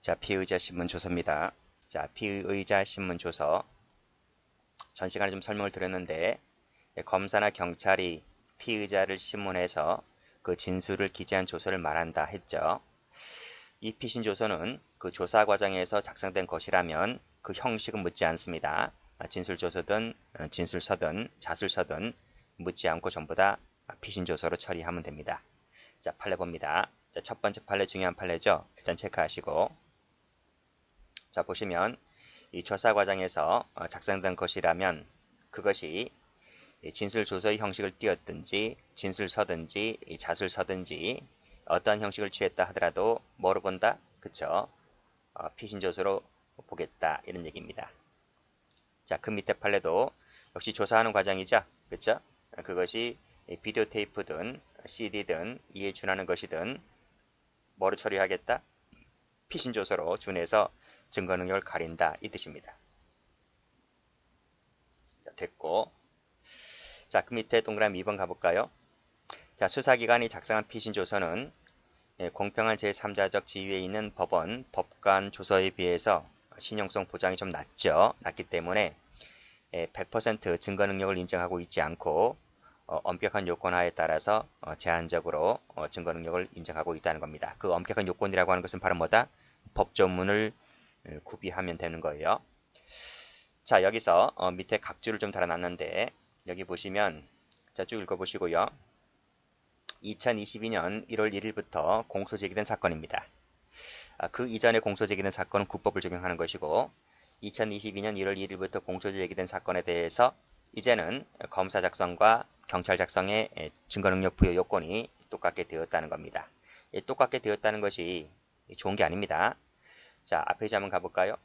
자, 피의자 신문 조서입니다. 자, 피의자 신문 조서. 전 시간에 좀 설명을 드렸는데, 검사나 경찰이 피의자를 신문해서 그 진술을 기재한 조서를 말한다 했죠. 이 피신 조서는 그 조사 과정에서 작성된 것이라면 그 형식은 묻지 않습니다. 진술 조서든 진술서든 자술서든 묻지 않고 전부 다 피신 조서로 처리하면 됩니다. 자, 판례 봅니다. 자, 첫 번째 판례 중요한 판례죠. 일단 체크하시고. 자, 보시면 이 조사 과정에서 작성된 것이라면 그것이 진술 조서의 형식을 띄었든지 진술서든지 자술서든지 어떤 형식을 취했다 하더라도 뭐로 본다? 그쵸? 피신 조서로 보겠다 이런 얘기입니다. 자, 그 밑에 판례도 역시 조사하는 과정이죠. 그쵸? 그것이 비디오 테이프든 CD든 이에 준하는 것이든 뭐로 처리하겠다? 피신 조서로 준해서 증거 능력을 가린다 이 뜻입니다. 자, 됐고. 자, 그 밑에 동그라미 2번 가볼까요? 자, 수사기관이 작성한 피신 조서는 공평한 제3자적 지위에 있는 법원, 법관 조서에 비해서 신용성 보장이 좀 낮기 때문에 100% 증거 능력을 인정하고 있지 않고 엄격한 요건하에 따라서 제한적으로 증거 능력을 인정하고 있다는 겁니다. 그 엄격한 요건이라고 하는 것은 바로 뭐다? 법조문을 구비하면 되는 거예요. 자, 여기서 밑에 각주를 좀 달아놨는데 여기 보시면 자, 쭉 읽어보시고요. 2022년 1월 1일부터 공소 제기된 사건입니다. 그 이전에 공소 제기된 사건은 국법을 적용하는 것이고 2022년 1월 1일부터 공소 제기된 사건에 대해서 이제는 검사 작성과 경찰 작성의 증거 능력 부여 요건이 똑같게 되었다는 겁니다. 똑같게 되었다는 것이 좋은 게 아닙니다. 자, 앞 페이지 한번 가볼까요?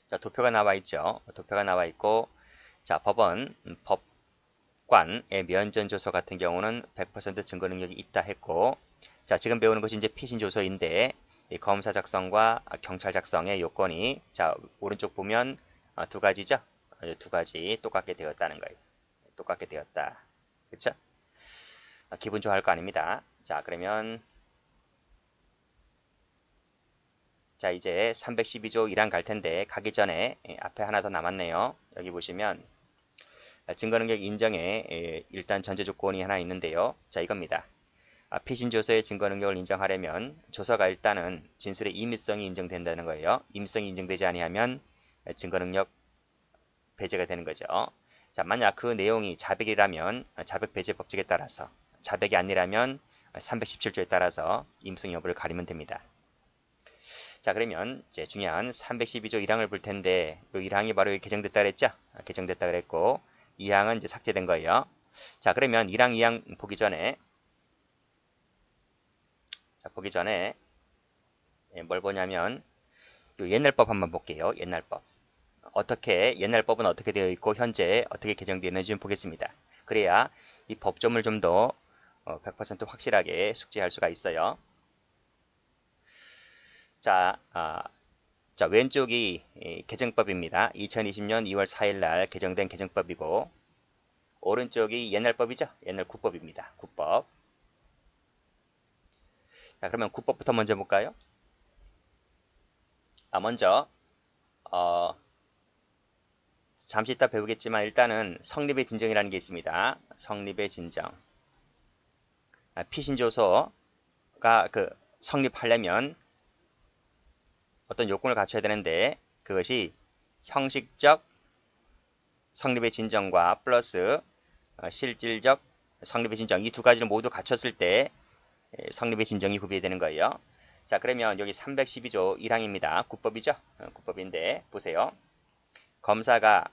자, 도표가 나와 있죠. 도표가 나와 있고, 자, 법원, 법관의 면전 조서 같은 경우는 100% 증거 능력이 있다 했고, 자, 지금 배우는 것이 이제 피신 조서인데, 이 검사 작성과 경찰 작성의 요건이, 자, 오른쪽 보면 두 가지죠. 두 가지 똑같게 되었다는 거예요. 똑같게 되었다. 그쵸? 기분 좋아할 거 아닙니다. 자, 그러면 자, 이제 312조 1항 갈 텐데 가기 전에 앞에 하나 더 남았네요. 여기 보시면 증거능력 인정에 일단 전제 조건이 하나 있는데요. 자, 이겁니다. 피신 조서의 증거능력을 인정하려면 조서가 일단은 진술의 임의성이 인정된다는 거예요. 임의성이 인정되지 아니하면 증거능력 배제가 되는 거죠. 자, 만약 그 내용이 자백이라면 자백 배제 법칙에 따라서, 자백이 아니라면 317조에 따라서 임의성 여부를 가리면 됩니다. 자, 그러면 이제 중요한 312조 1항을 볼 텐데 이 1항이 바로 개정됐다 그랬죠? 개정됐다 그랬고 2항은 이제 삭제된 거예요. 자, 그러면 1항, 2항 보기 전에 뭘 보냐면 요 옛날법 한번 볼게요. 옛날법. 옛날법은 어떻게 되어 있고 현재 어떻게 개정되어 있는지 좀 보겠습니다. 그래야 이 법조문을 좀 더 100% 확실하게 숙지할 수가 있어요. 자, 왼쪽이 개정법입니다. 2020년 2월 4일 날 개정된 개정법이고 오른쪽이 옛날법이죠. 옛날 국법입니다. 국법. 자, 그러면 국법부터 먼저 볼까요? 먼저 잠시 이따 배우겠지만 일단은 성립의 진정이라는 게 있습니다. 성립의 진정. 피신조서가 성립하려면 어떤 요건을 갖춰야 되는데 그것이 형식적 성립의 진정과 플러스 실질적 성립의 진정 이 두 가지를 모두 갖췄을 때 성립의 진정이 구비되는 거예요. 자, 그러면 여기 312조 1항입니다. 국법이죠? 국법인데 보세요. 검사가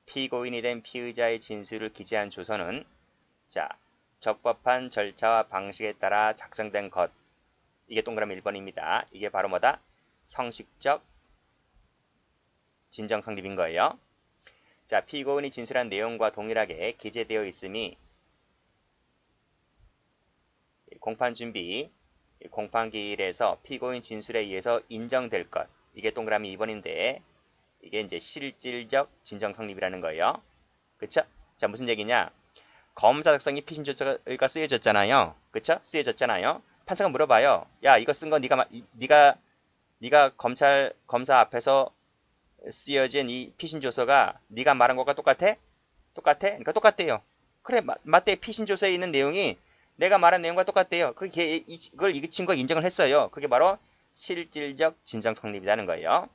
피고인이 된 피의자의 진술을 기재한 조서는 자, 적법한 절차와 방식에 따라 작성된 것. 이게 동그라미 1번입니다. 이게 바로 뭐다? 형식적 진정 성립인 거예요. 자, 피고인이 진술한 내용과 동일하게 기재되어 있음이 공판준비, 공판기일에서 피고인 진술에 의해서 인정될 것. 이게 동그라미 2번인데 이게 이제 실질적 진정 성립이라는 거예요. 그쵸? 자, 무슨 얘기냐? 검사 작성이 피신 조서가 쓰여졌잖아요. 그쵸? 쓰여졌잖아요. 판사가 물어봐요. 야, 이거 쓴 거 네가 검사 앞에서 쓰여진 이 피신조서가 네가 말한 것과 똑같아? 똑같아? 그러니까 똑같대요. 그래, 맞대. 피신조서에 있는 내용이 내가 말한 내용과 똑같대요. 그걸 이 친구가 인정을 했어요. 그게 바로 실질적 진정 성립이라는 거예요.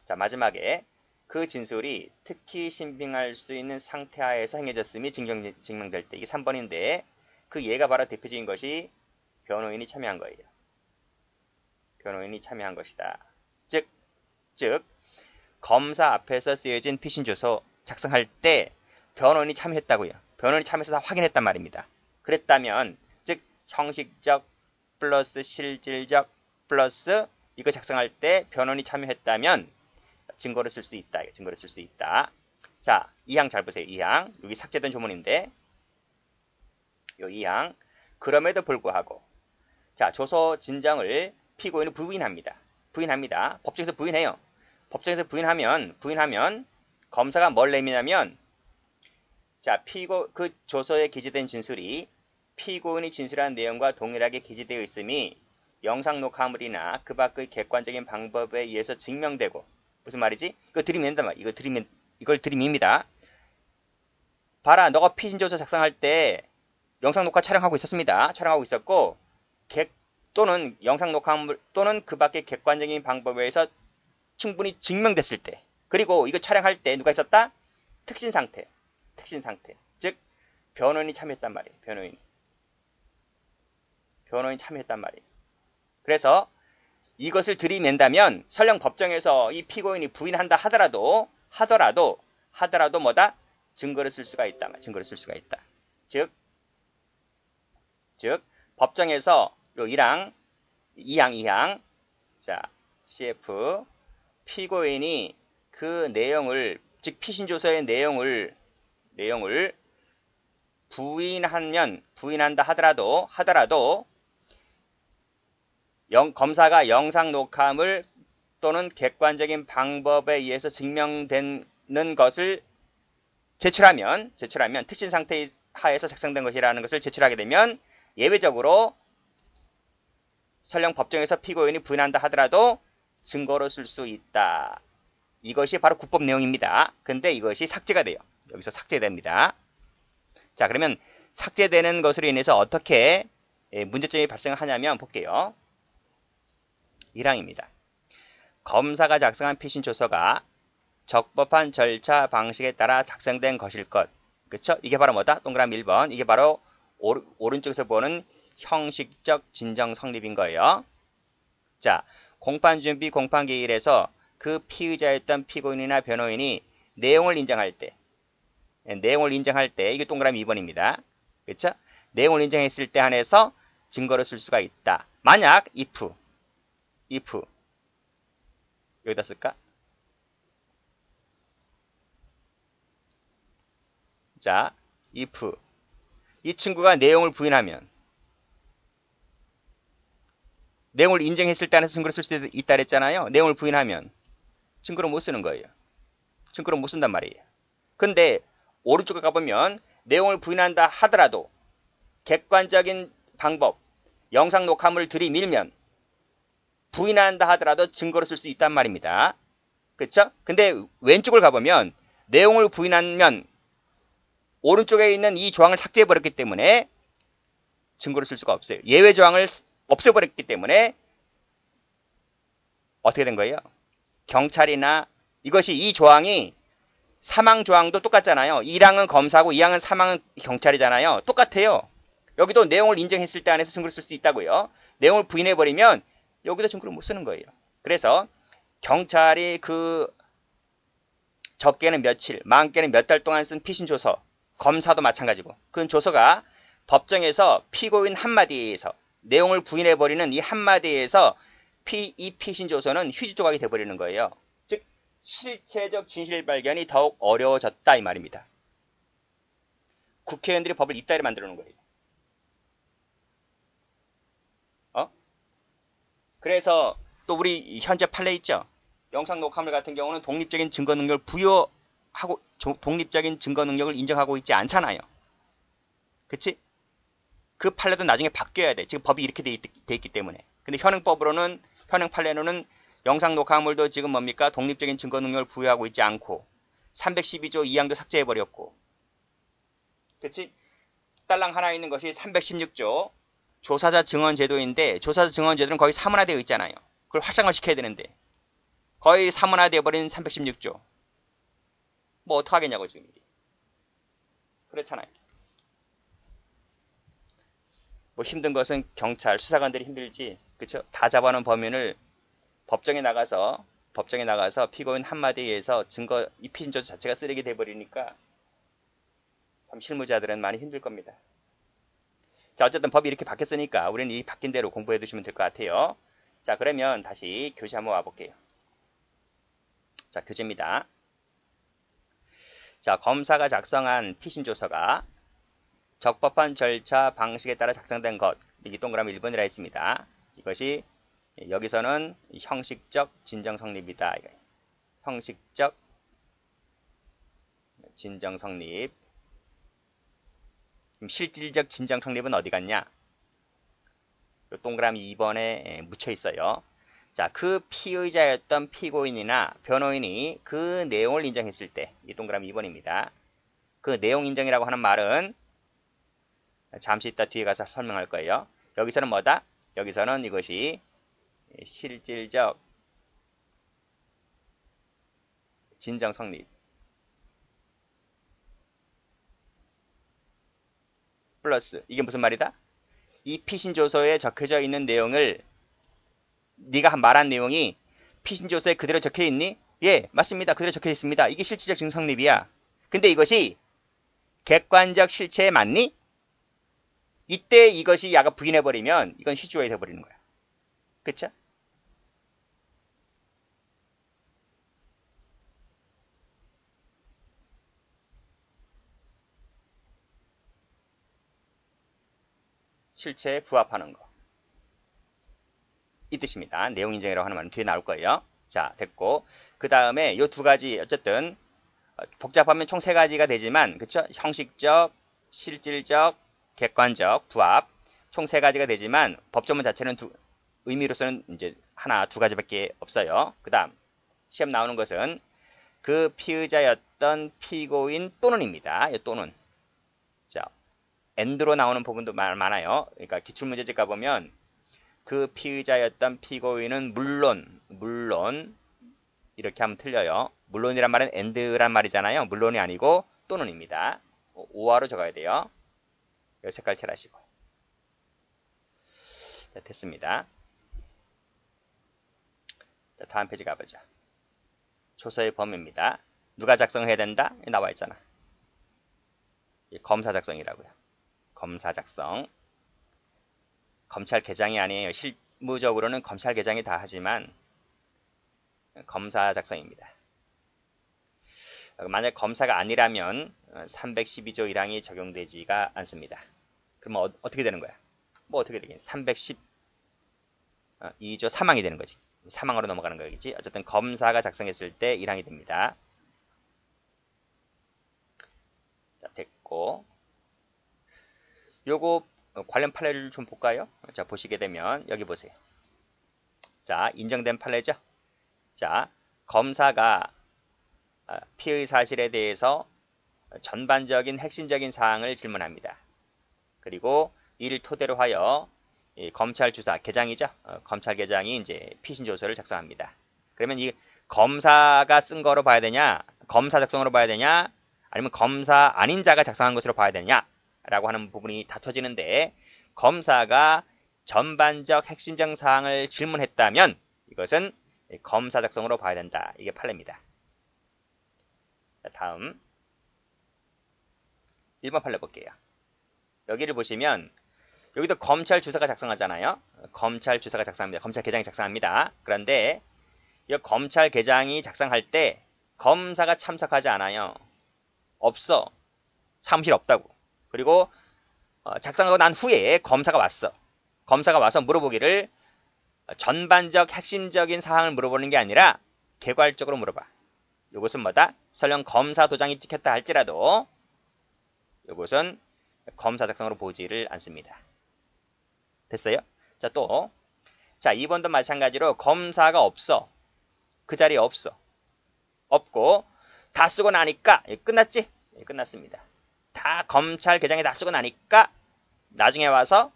자, 마지막에 그 진술이 특히 신빙할 수 있는 상태하에서 행해졌음이 증명될 때, 이게 3번인데 그 예가 바로 대표적인 것이 변호인이 참여한 거예요. 변호인이 참여한 것이다. 즉 검사 앞에서 쓰여진 피신조서 작성할 때 변호인이 참여했다고요. 변호인이 참여해서 다 확인했단 말입니다. 그랬다면 즉 형식적 플러스 실질적 플러스 이거 작성할 때 변호인이 참여했다면 증거를 쓸 수 있다. 증거를 쓸 수 있다. 자, 2항 잘 보세요. 2항. 여기 삭제된 조문인데 요 2항. 그럼에도 불구하고 자, 조서 진정을 피고인은 부인합니다. 법정에서 부인해요. 법정에서 부인하면 검사가 뭘 내미냐면 자, 그 조서에 기재된 진술이 피고인이 진술한 내용과 동일하게 기재되어 있음이 영상 녹화물이나 그 밖의 객관적인 방법에 의해서 증명되고 무슨 말이지? 이거 들이민단 말. 이걸 들이밉니다. 봐라, 너가 피신조서 작성할 때 영상 녹화 촬영하고 있었습니다. 촬영하고 있었고 또는 영상 녹화물 또는 그 밖의 객관적인 방법에 의해서 충분히 증명됐을 때 그리고 이거 촬영할 때 누가 있었다? 특신 상태. 즉 변호인이 참여했단 말이에요. 변호인이 참여했단 말이에요. 그래서 이것을 들이맨다면 설령 법정에서 이 피고인이 부인한다 하더라도 뭐다? 증거를 쓸 수가 있다. 즉 법정에서 요 2항 자, CF 피고인이 그 내용을 즉 피신조서의 내용을 부인한다 하더라도 검사가 영상 녹화물 또는 객관적인 방법에 의해서 증명되는 것을 제출하면 특신 상태 하에서 작성된 것이라는 것을 제출하게 되면 예외적으로 설령 법정에서 피고인이 부인한다 하더라도 증거로 쓸 수 있다. 이것이 바로 국법 내용입니다. 근데 이것이 삭제가 돼요. 여기서 삭제됩니다. 자, 그러면 삭제되는 것으로 인해서 어떻게 문제점이 발생하냐면 볼게요. 1항입니다. 검사가 작성한 피신조서가 적법한 절차 방식에 따라 작성된 것일 것. 그쵸? 이게 바로 뭐다? 동그라미 1번. 이게 바로 오른쪽에서 보는 형식적 진정 성립인 거예요. 자, 공판준비 공판기일에서 그 피의자였던 피고인이나 변호인이 내용을 인정할 때 이게 동그라미 2번입니다. 그쵸? 내용을 인정했을 때 한해서 증거를 쓸 수가 있다. 만약 if 여기다 쓸까? 자, if 이 친구가 내용을 부인하면 내용을 인정했을 때 안에서 증거를 쓸 수 있다 그랬잖아요. 내용을 부인하면 증거를 못 쓰는 거예요. 증거를 못 쓴단 말이에요. 근데 오른쪽에 가보면 내용을 부인한다 하더라도 객관적인 방법, 영상 녹화물을 들이밀면 부인한다 하더라도 증거로 쓸 수 있단 말입니다. 그쵸? 근데 왼쪽을 가보면 내용을 부인하면 오른쪽에 있는 이 조항을 삭제해버렸기 때문에 증거를 쓸 수가 없어요. 예외 조항을 없애버렸기 때문에 어떻게 된 거예요? 경찰이나 이것이 이 조항이 사망 조항도 똑같잖아요. 1항은 검사고 2항은 사망은 경찰이잖아요. 똑같아요. 여기도 내용을 인정했을 때 안에서 증거를 쓸 수 있다고요. 내용을 부인해버리면 여기도 증거를 못 쓰는 거예요. 그래서 경찰이 그 적게는 며칠, 많게는 몇 달 동안 쓴 피신조서, 검사도 마찬가지고 그 조서가 법정에서 피고인 한마디에 의해서 내용을 부인해버리는 이 한마디에 의해서 이 피신조서는 휴지 조각이 돼버리는 거예요. 즉 실체적 진실 발견이 더욱 어려워졌다 이 말입니다. 국회의원들이 법을 이따위로 만들어 놓은 거예요. 그래서 또 우리 현재 판례 있죠. 영상 녹화물 같은 경우는 독립적인 증거 능력을 부여하고 독립적인 증거 능력을 인정하고 있지 않잖아요. 그치? 그 판례도 나중에 바뀌어야 돼. 지금 법이 이렇게 돼 있기 때문에. 근데 현행법으로는, 현행 판례로는 영상 녹화물도 지금 뭡니까? 독립적인 증거 능력을 부여하고 있지 않고 312조 2항도 삭제해버렸고, 그치? 딸랑 하나 있는 것이 316조 조사자 증언 제도인데, 조사자 증언 제도는 거의 사문화되어 있잖아요. 그걸 활성화 시켜야 되는데 거의 사문화되어 버린 316조. 뭐 어떡하겠냐고 지금. 그렇잖아요. 뭐 힘든 것은 경찰, 수사관들이 힘들지. 그쵸? 다 잡아놓은 범인을 법정에 나가서 피고인 한마디에 의해서 증거, 이 피신조서 자체가 쓰레기 돼버리니까 참 실무자들은 많이 힘들 겁니다. 자, 어쨌든 법이 이렇게 바뀌었으니까 우리는 이 바뀐 대로 공부해 두시면 될 것 같아요. 자, 그러면 다시 교재 한번 와볼게요. 자, 교재입니다. 자, 검사가 작성한 피신조서가 적법한 절차 방식에 따라 작성된 것, 여기 동그라미 1번이라 있습니다. 이것이 여기서는 형식적 진정 성립이다. 형식적 진정 성립. 실질적 진정 성립은 어디 갔냐? 동그라미 2번에 묻혀 있어요. 자, 그 피의자였던 피고인이나 변호인이 그 내용을 인정했을 때, 이 동그라미 2번입니다. 그 내용 인정이라고 하는 말은 잠시 이따 뒤에 가서 설명할 거예요. 여기서는 뭐다? 여기서는 이것이 실질적 진정 성립 플러스, 이게 무슨 말이다? 이 피신조서에 적혀져 있는 내용을, 네가 말한 내용이 피신조서에 그대로 적혀 있니? 예, 맞습니다. 그대로 적혀 있습니다. 이게 실질적 진정 성립이야. 근데 이것이 객관적 실체에 맞니? 이때 이것이 야가 부인해버리면 이건 시주어에 돼버리는 거야. 그쵸? 실체에 부합하는 거. 이 뜻입니다. 내용 인정이라고 하는 말은 뒤에 나올 거예요. 자, 됐고. 그 다음에 요 두 가지, 어쨌든 복잡하면 총 세 가지가 되지만, 그쵸? 형식적, 실질적, 객관적, 부합. 총 세 가지가 되지만 법조문 자체는 의미로서는 이제 하나, 두 가지밖에 없어요. 그 다음 시험 나오는 것은 그 피의자였던 피고인 또는입니다. 이 또는. 자, and로 나오는 부분도 많아요. 그러니까 기출문제집 가보면 그 피의자였던 피고인은 물론 이렇게 하면 틀려요. 물론이란 말은 and란 말이잖아요. 물론이 아니고 또는입니다. 오화로 적어야 돼요. 이 색깔 칠하시고. 자, 됐습니다. 자, 다음 페이지 가보죠. 조서의 범위입니다. 누가 작성해야 된다? 나와 있잖아. 검사 작성이라고요. 검사 작성. 검찰 개장이 아니에요. 실무적으로는 검찰 개장이 다 하지만 검사 작성입니다. 만약 검사가 아니라면 312조 1항이 적용되지가 않습니다. 그럼 어떻게 되는 거야? 뭐 어떻게 되겠니? 312조 3항이 되는 거지. 3항으로 넘어가는 거겠지. 어쨌든 검사가 작성했을 때 1항이 됩니다. 자, 됐고. 요거 관련 판례를 좀 볼까요? 자, 보시게 되면 여기 보세요. 자, 인정된 판례죠. 자, 검사가 피의 사실에 대해서 전반적인 핵심적인 사항을 질문합니다. 그리고 이를 토대로 하여 검찰 주사 개장이죠. 검찰 개장이 이제 피신 조서를 작성합니다. 그러면 이 검사가 쓴 거로 봐야 되냐, 검사 작성으로 봐야 되냐, 아니면 검사 아닌 자가 작성한 것으로 봐야 되냐라고 하는 부분이 다퉈지는데, 검사가 전반적 핵심적 사항을 질문했다면 이것은 검사 작성으로 봐야 된다. 이게 판례입니다. 자, 다음 1번 판례 볼게요. 여기를 보시면 여기도 검찰 주사가 작성하잖아요. 검찰 주사가 작성합니다. 검찰 개장이 작성합니다. 그런데 이 검찰 개장이 작성할 때 검사가 참석하지 않아요. 없어. 사무실 없다고. 그리고 작성하고 난 후에 검사가 왔어. 검사가 와서 물어보기를 전반적 핵심적인 사항을 물어보는 게 아니라 개괄적으로 물어봐. 이것은 뭐다? 설령 검사 도장이 찍혔다 할지라도 이것은 검사 작성으로 보지를 않습니다. 됐어요? 자, 또. 자, 2번도 마찬가지로 검사가 없어. 그 자리에 없어. 없고 다 쓰고 나니까 끝났지? 끝났습니다. 다 검찰 개정에 다 쓰고 나니까 나중에 와서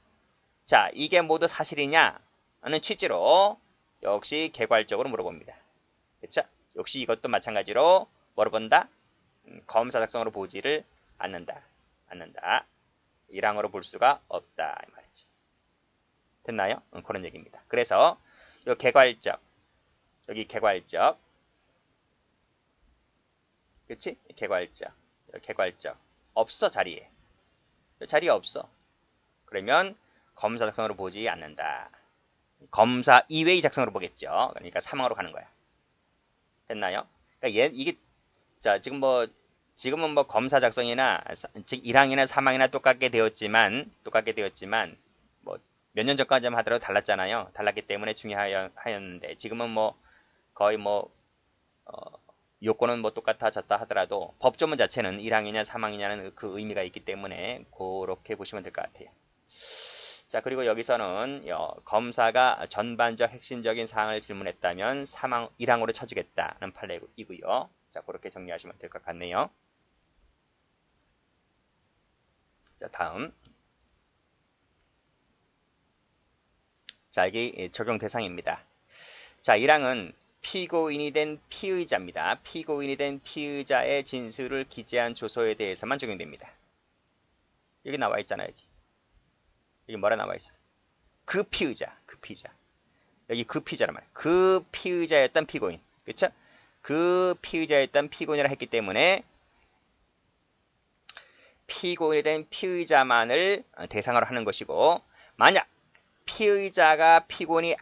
자, 이게 모두 사실이냐 하는 취지로 역시 개괄적으로 물어봅니다. 그쵸? 역시 이것도 마찬가지로 뭐로 본다? 검사 작성으로 보지를 않는다. 일항으로 볼 수가 없다 이 말이지. 됐나요? 그런 얘기입니다. 그래서 요 개괄적, 여기 개괄적, 그치? 개괄적 없어 자리에. 자리에 없어. 그러면 검사 작성으로 보지 않는다. 검사 이외의 작성으로 보겠죠. 그러니까 사망으로 가는 거야. 됐나요? 그러니까 이게 자 지금은 뭐 검사 작성이나 즉 1항이나 3항이나 똑같게 되었지만 뭐 몇 년 전까지만 하더라도 달랐잖아요. 달랐기 때문에 중요하였는데 지금은 뭐 거의 뭐 요건은 뭐 똑같아졌다 하더라도 법조문 자체는 1항이냐 3항이냐는 그 의미가 있기 때문에 그렇게 보시면 될 것 같아요. 자, 그리고 여기서는 검사가 전반적 핵심적인 사항을 질문했다면 1항으로 쳐주겠다는 판례이고요. 자, 그렇게 정리하시면 될 것 같네요. 자, 다음. 자, 이게 적용 대상입니다. 자, 1항은 피고인이 된 피의자입니다. 피고인이 된 피의자의 진술을 기재한 조서에 대해서만 적용됩니다. 여기 나와 있잖아요. 여기 뭐라 나와 있어? 그 피의자. 여기 그 피의자란 말이에요. 그 피의자였던 피고인. 그쵸? 그 피의자였던 피고인이라 했기 때문에 피고인이 된 피의자만을 대상으로 하는 것이고, 만약 피의자가 피고인이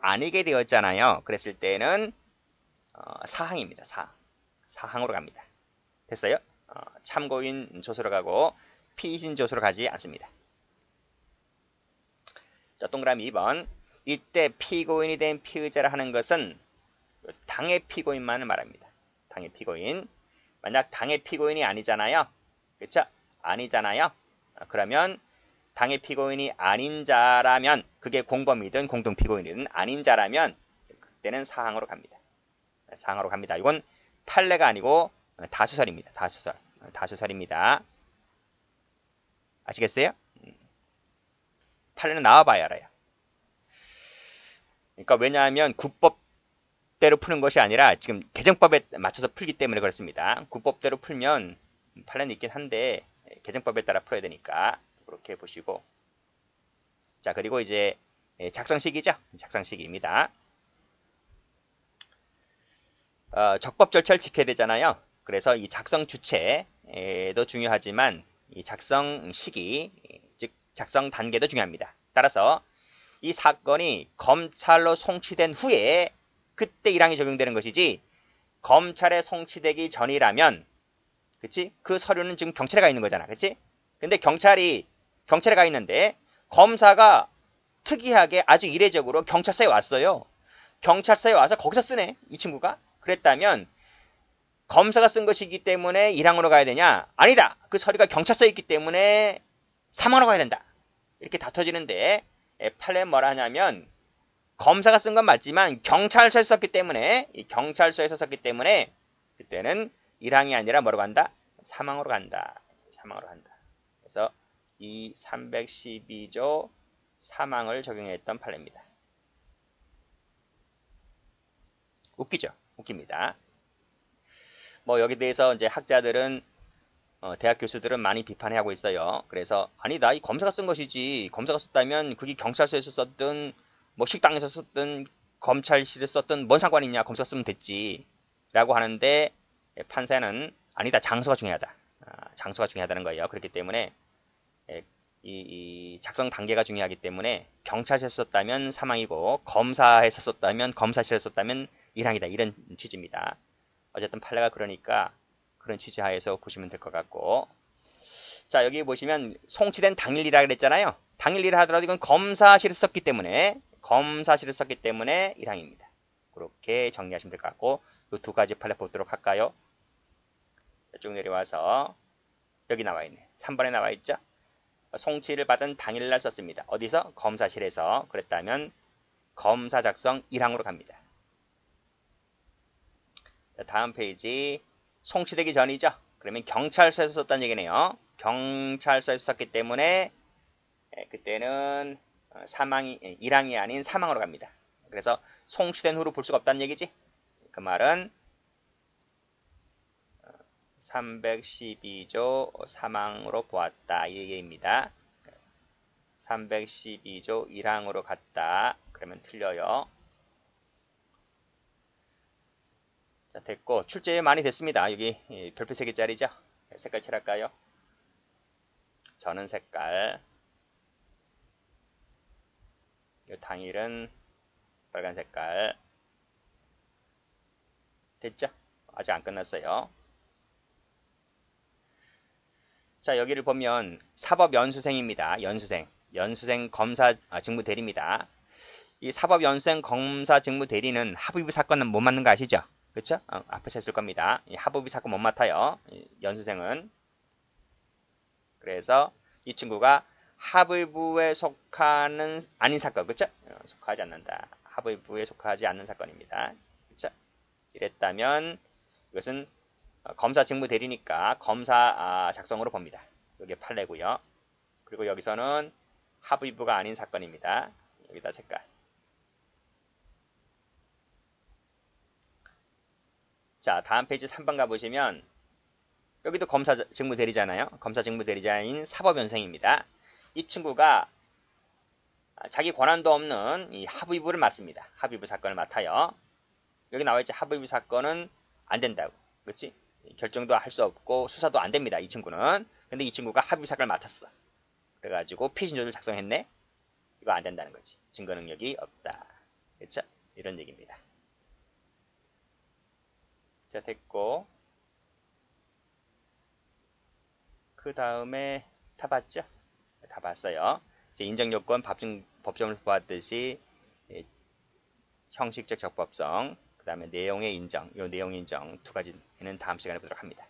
아니게 되었잖아요. 그랬을 때는 사항입니다. 사항으로 갑니다. 됐어요? 참고인 조서로 가고 피의신 조서로 가지 않습니다. 자, 동그라미 2번. 이때 피고인이 된 피의자라 하는 것은 당의 피고인만을 말합니다. 당의 피고인. 만약 당의 피고인이 아니잖아요. 그쵸? 아니잖아요. 그러면 당의 피고인이 아닌 자라면, 그게 공범이든 공동피고인이든 아닌 자라면 그때는 사항으로 갑니다. 사항으로 갑니다. 이건 판례가 아니고 다수설입니다. 다수설입니다. 아시겠어요? 판례는 나와봐야 알아요. 그러니까 왜냐하면 국법대로 푸는 것이 아니라 지금 개정법에 맞춰서 풀기 때문에 그렇습니다. 국법대로 풀면 판례는 있긴 한데 개정법에 따라 풀어야 되니까 그렇게 보시고. 자, 그리고 이제 작성식이죠. 작성식입니다. 적법 절차를 지켜야 되잖아요. 그래서 이 작성 주체도 중요하지만 이 작성 시기, 즉 작성 단계도 중요합니다. 따라서 이 사건이 검찰로 송치된 후에 그때 1항이 적용되는 것이지, 검찰에 송치되기 전이라면, 그치? 그 서류는 지금 경찰에 가 있는 거잖아. 그치? 근데 경찰에 가 있는데 검사가 특이하게 아주 이례적으로 경찰서에 왔어요. 경찰서에 와서 거기서 쓰네, 이 친구가. 그랬다면 검사가 쓴 것이기 때문에 1항으로 가야 되냐? 아니다. 그 서류가 경찰서에 있기 때문에 3항으로 가야 된다. 이렇게 다퉈지는데 판례는 뭐라 하냐면, 검사가 쓴 건 맞지만 경찰서에서 썼기 때문에, 그때는 1항이 아니라 뭐로 간다? 3항으로 간다. 그래서 이 312조 3항을 적용했던 판례입니다. 웃기죠? 웃깁니다. 뭐 여기 대해서 이제 학자들은 대학 교수들은 많이 비판하고 있어요. 그래서 아니다, 이 검사가 쓴 것이지, 검사가 썼다면 그게 경찰서에서 썼든 뭐 식당에서 썼든 검찰실에 썼든 뭔 상관이 있냐, 검사가 쓰면 됐지 라고 하는데, 판사는 아니다, 장소가 중요하다. 장소가 중요하다는 거예요. 그렇기 때문에 이 작성 단계가 중요하기 때문에 경찰서에서 썼다면 3항이고 검사에서 썼다면, 검사실에서 썼다면 1항이다, 이런 취지입니다. 어쨌든 판례가 그러니까 그런 취지 하에서 보시면 될 것 같고. 자, 여기 보시면 송치된 당일이라 그랬잖아요. 당일이라 하더라도 이건 검사실에서 썼기 때문에 1항입니다. 그렇게 정리하시면 될 것 같고, 이 두 가지 판례 보도록 할까요? 쭉 내려와서 여기 나와 있네. 3번에 나와 있죠. 송치를 받은 당일날 썼습니다. 어디서? 검사실에서. 그랬다면 검사 작성 1항으로 갑니다. 자, 다음 페이지. 송치되기 전이죠. 그러면 경찰서에서 썼다는 얘기네요. 경찰서에서 썼기 때문에 그때는 사망이 1항이 아닌 사망으로 갑니다. 그래서 송치된 후로 볼 수가 없다는 얘기지. 그 말은 312조 사망으로 보았다 이 얘기입니다. 312조 1항으로 갔다. 그러면 틀려요. 자, 됐고 출제 많이 됐습니다. 여기 별표 3개짜리죠. 색깔 칠할까요? 저는 색깔. 이 당일은 빨간 색깔. 됐죠? 아직 안 끝났어요. 자, 여기를 보면 사법연수생입니다. 연수생 검사 직무 대리입니다. 이 사법연수생 검사 직무 대리는 합의부 사건은 못 맡는 거 아시죠? 그쵸? 앞에서 했을 겁니다. 이 합의부 사건 못 맡아요. 연수생은. 그래서 이 친구가 합의부에 속하는 아닌 사건, 그쵸? 속하지 않는다. 합의부에 속하지 않는 사건입니다. 그쵸? 이랬다면 이것은 검사 직무 대리니까 검사 작성으로 봅니다. 이게 판례고요. 그리고 여기서는 합의부가 아닌 사건입니다. 여기다 색깔. 자, 다음 페이지 3번 가보시면 여기도 검사 직무 대리잖아요. 검사 직무 대리자인 사법연수생입니다. 이 친구가 자기 권한도 없는 이 합의부를 맡습니다. 합의부 사건을 맡아요. 여기 나와있지. 합의부 사건은 안 된다고. 그렇지? 결정도 할 수 없고 수사도 안 됩니다. 이 친구는. 근데 이 친구가 합의부 사건을 맡았어. 그래가지고 피신조를 작성했네. 이거 안 된다는 거지. 증거 능력이 없다. 그렇죠? 이런 얘기입니다. 자, 됐고 그 다음에 다 봤죠? 다 봤어요. 이제 인정요건 법정에서 보았듯이 형식적 적법성, 그 다음에 내용의 인정, 이 내용 인정 두 가지는 다음 시간에 보도록 합니다.